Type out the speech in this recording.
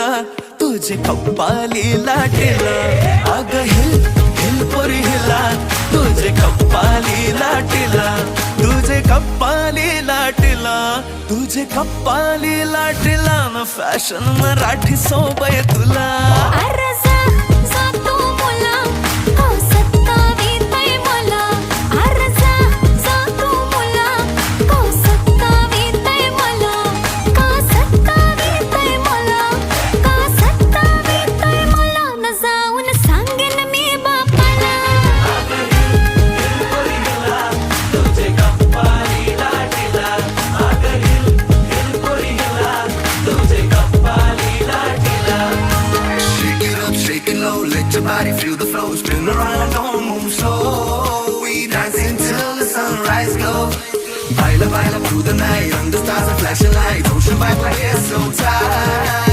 लाटीला तुझे कप्पाली लाटीला अग hill hill पोरी हिला तुझे कप्पाली लाटीला तुझे कप्पाली लाटीला तुझे कप्पाली लाटीला न फॅशन मराठी सोबय तुला Let your body feel the flow, spin around, don't move slow. We dancing till the sunrise glow. Baila, baila through the night, under stars and flashing lights. Ocean vibe like it's so tight.